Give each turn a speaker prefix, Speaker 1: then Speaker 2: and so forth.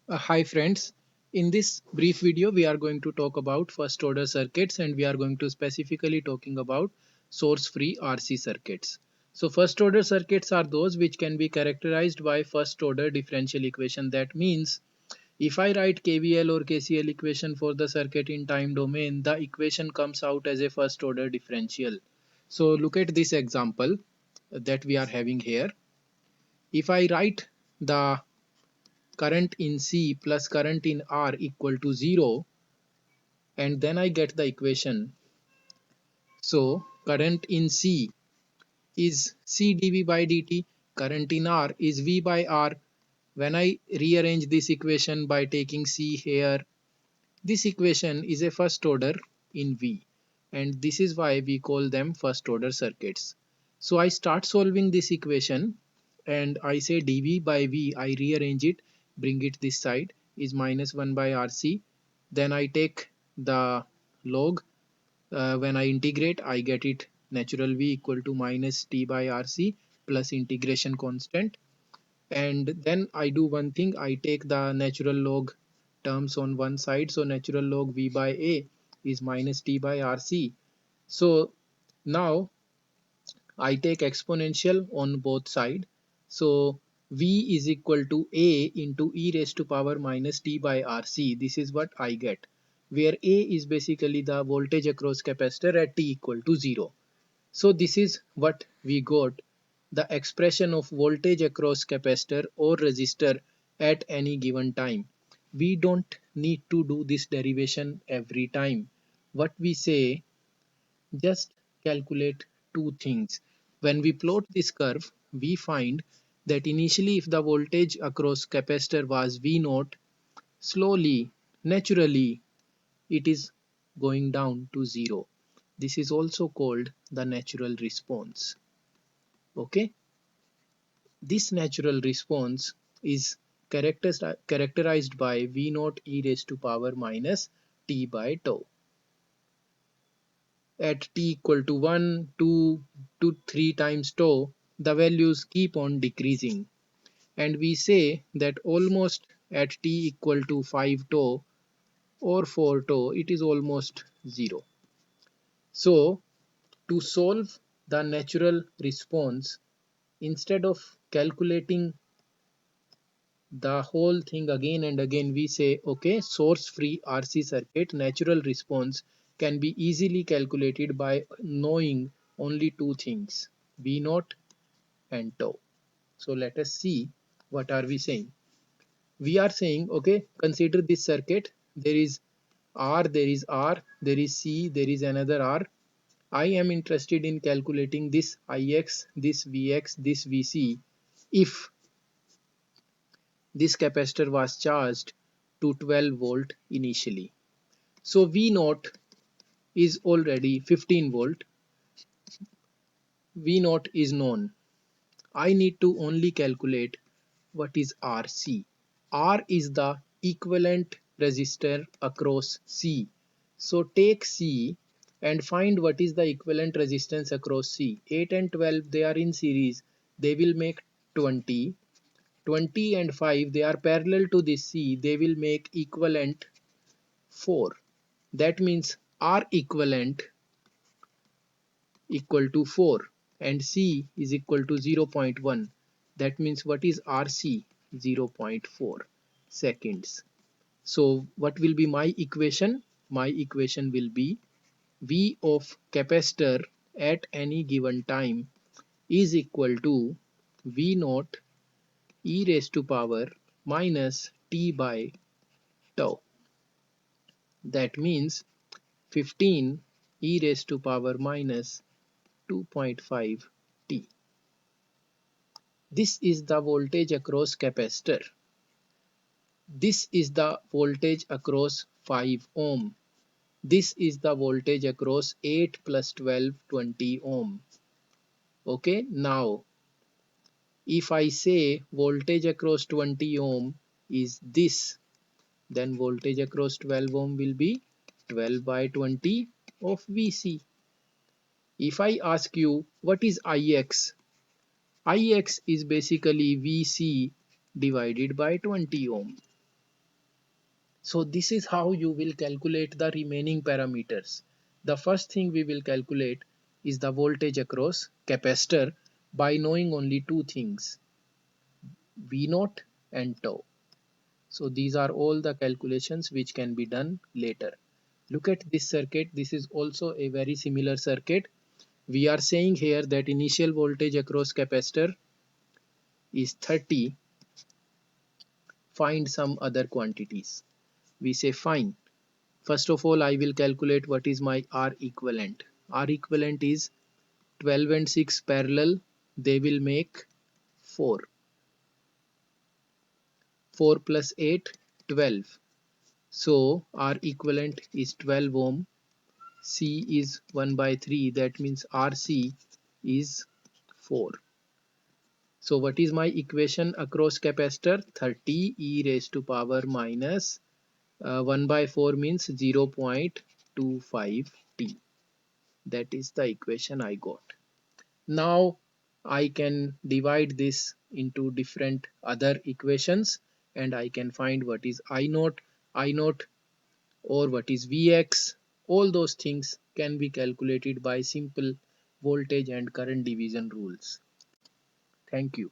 Speaker 1: Hi friends, in this brief video we are going to talk about first order circuits and we are going to specifically talking about source free RC circuits. So first order circuits are those which can be characterized by first order differential equation. That means if I write KVL or KCL equation for the circuit in time domain, the equation comes out as a first order differential. So look at this example that we are having here. If I write the current in C plus current in R equal to 0 and then I get the equation. So current in C is C dV by dt, current in R is V by R. When I rearrange this equation by taking C here, this equation is a first order in V and this is why we call them first order circuits. So I start solving this equation and I say dV by V, I rearrange it, bring it this side, is minus 1 by RC. Then I take the log. When I integrate, I get it natural V equal to minus T by RC plus integration constant. And then I do one thing, I take the natural log terms on one side, so natural log V by A is minus T by RC. So now I take exponential on both sides, so V is equal to A into e raised to power minus T by RC. This is what I get, where A is basically the voltage across capacitor at T equal to 0. So this is what we got, the expression of voltage across capacitor or resistor at any given time. We don't need to do this derivation every time. What we say, just calculate two things. When we plot this curve, we find that initially if the voltage across capacitor was V0, slowly, naturally, it is going down to 0. This is also called the natural response. Okay, this natural response is characterized by V naught e raised to power minus T by tau. At T equal to 1, 2 to 3 times tau, the values keep on decreasing. And we say that almost at T equal to 5 tau or 4 tau, it is almost 0. So to solve the natural response, instead of calculating the whole thing again and again, we say okay, source free RC circuit natural response can be easily calculated by knowing only two things, V0 and tau. So let us see what are we saying. We are saying okay, consider this circuit, there is R, there is R, there is C, there is another R. I am interested in calculating this Ix, this Vx, this Vc if this capacitor was charged to 12 volt initially. So V naught is already 15 volt. V naught is known. I need to only calculate what is RC. R is the equivalent resistor across C. So take C and find what is the equivalent resistance across C. 8 and 12, they are in series. They will make 20. 20 and 5, they are parallel to this C. They will make equivalent 4. That means R equivalent equal to 4 and C is equal to 0.1. That means what is RC? 0.4 seconds. So what will be my equation? My equation will be V of capacitor at any given time is equal to V naught e raised to power minus T by tau. That means 15 e raised to power minus 2.5 T. This is the voltage across capacitor. This is the voltage across 5 ohm. This is the voltage across 8 plus 12, 20 ohm. Okay, now if I say voltage across 20 ohm is this, then voltage across 12 ohm will be 12 by 20 of Vc. If I ask you what is Ix, Ix is basically Vc divided by 20 ohm. So this is how you will calculate the remaining parameters. The first thing we will calculate is the voltage across capacitor by knowing only two things, V naught and tau. So these are all the calculations which can be done later. Look at this circuit. This is also a very similar circuit. We are saying here that initial voltage across capacitor is 30. Find some other quantities. We say fine. First of all, I will calculate what is my R equivalent. R equivalent is 12 and 6 parallel. They will make 4. 4 plus 8, 12. So R equivalent is 12 ohm. C is 1 by 3. That means RC is 4. So what is my equation across capacitor? 30 e raised to power minus 1 by 4 means 0.25 t. That is the equation I got. Now I can divide this into different other equations and I can find what is I naught or what is Vx. All those things can be calculated by simple voltage and current division rules. Thank you.